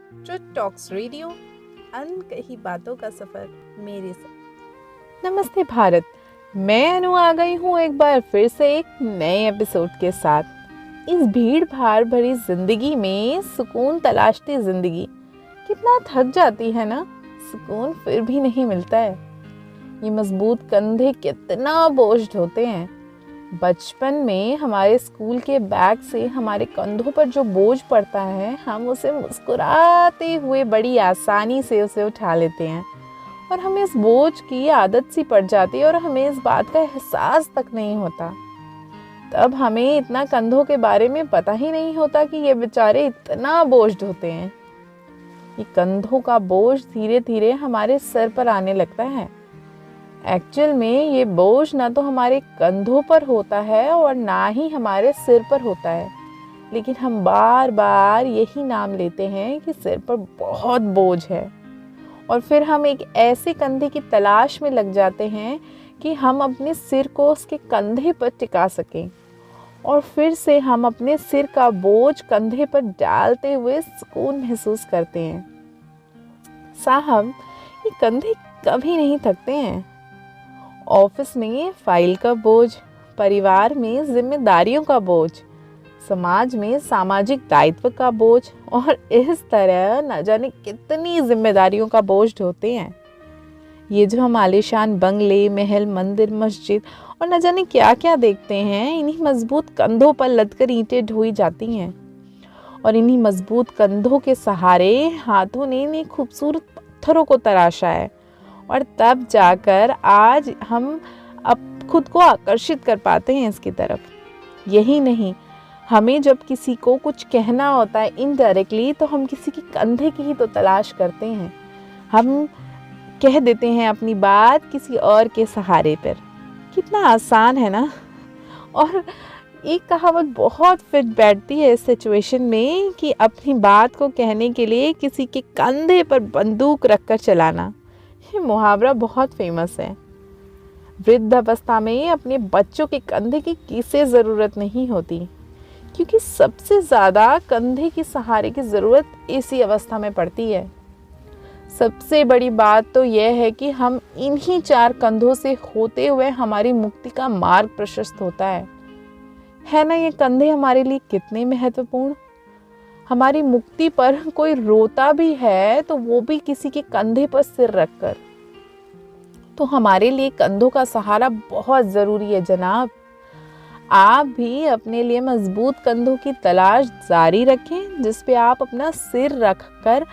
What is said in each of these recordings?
Truth talks radio, अनकही बातों का सफर मेरे साथ। नमस्ते भारत, मैं अनु आ गई हूँ एक बार फिर से एक नए एपिसोड के साथ। इस भीड़ भाड़ भरी जिंदगी में सुकून तलाशती जिंदगी कितना थक जाती है ना, सुकून फिर भी नहीं मिलता है। ये मजबूत कंधे कितना बोझ ढोते हैं। बचपन में हमारे स्कूल के बैग से हमारे कंधों पर जो बोझ पड़ता है, हम उसे मुस्कुराते हुए बड़ी आसानी से उसे उठा लेते हैं और हमें इस बोझ की आदत सी पड़ जाती है और हमें इस बात का एहसास तक नहीं होता। तब हमें इतना कंधों के बारे में पता ही नहीं होता कि ये बेचारे इतना बोझ ढोते हैं। ये कंधों का बोझ धीरे धीरे हमारे सर पर आने लगता है। एक्चुअल में ये बोझ ना तो हमारे कंधों पर होता है और ना ही हमारे सिर पर होता है, लेकिन हम बार बार यही नाम लेते हैं कि सिर पर बहुत बोझ है और फिर हम एक ऐसे कंधे की तलाश में लग जाते हैं कि हम अपने सिर को उसके कंधे पर टिका सकें और फिर से हम अपने सिर का बोझ कंधे पर डालते हुए सुकून महसूस करते हैं। साहब, ये कंधे कभी नहीं थकते हैं। ऑफिस में फाइल का बोझ, परिवार में जिम्मेदारियों का बोझ, समाज में सामाजिक दायित्व का बोझ और इस तरह न जाने कितनी जिम्मेदारियों का बोझ ढोते हैं। ये जो हम आलीशान बंगले, महल, मंदिर, मस्जिद और न जाने क्या क्या देखते हैं, इन्हीं मजबूत कंधों पर लदकर ईंटें ढोई जाती हैं और इन्हीं मजबूत कंधों के सहारे हाथों ने इन्हीं खूबसूरत पत्थरों को तराशा है और तब जाकर आज हम अब खुद को आकर्षित कर पाते हैं इसकी तरफ। यही नहीं, हमें जब किसी को कुछ कहना होता है इनडायरेक्टली, तो हम किसी के कंधे की ही तो तलाश करते हैं। हम कह देते हैं अपनी बात किसी और के सहारे पर। कितना आसान है ना। और एक कहावत बहुत फिट बैठती है इस सिचुएशन में कि अपनी बात को कहने के लिए किसी के कंधे पर बंदूक रखकर चलाना। ये मुहावरा बहुत फेमस है। वृद्ध अवस्था में अपने बच्चों के कंधे की किसे ज़रूरत नहीं होती, क्योंकि सबसे ज़्यादा कंधे के सहारे की ज़रूरत इसी अवस्था में पड़ती है। सबसे बड़ी बात तो यह है कि हम इन्हीं चार कंधों से होते हुए हमारी मुक्ति का मार्ग प्रशस्त होता है ना। ये कंधे हमारे लिए कितने महत्वपूर्ण। हमारी मुक्ति पर कोई रोता भी है तो वो भी किसी के कंधे पर सिर रखकर। तो हमारे लिए कंधों का सहारा बहुत ज़रूरी है जनाब। आप भी अपने लिए मजबूत कंधों की तलाश जारी रखें, जिस पे आप अपना सिर रखकर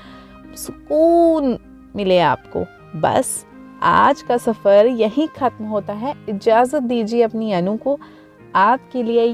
सुकून मिले आपको। बस आज का सफ़र यहीं ख़त्म होता है। इजाज़त दीजिए अपनी अनु को। आपके लिए ये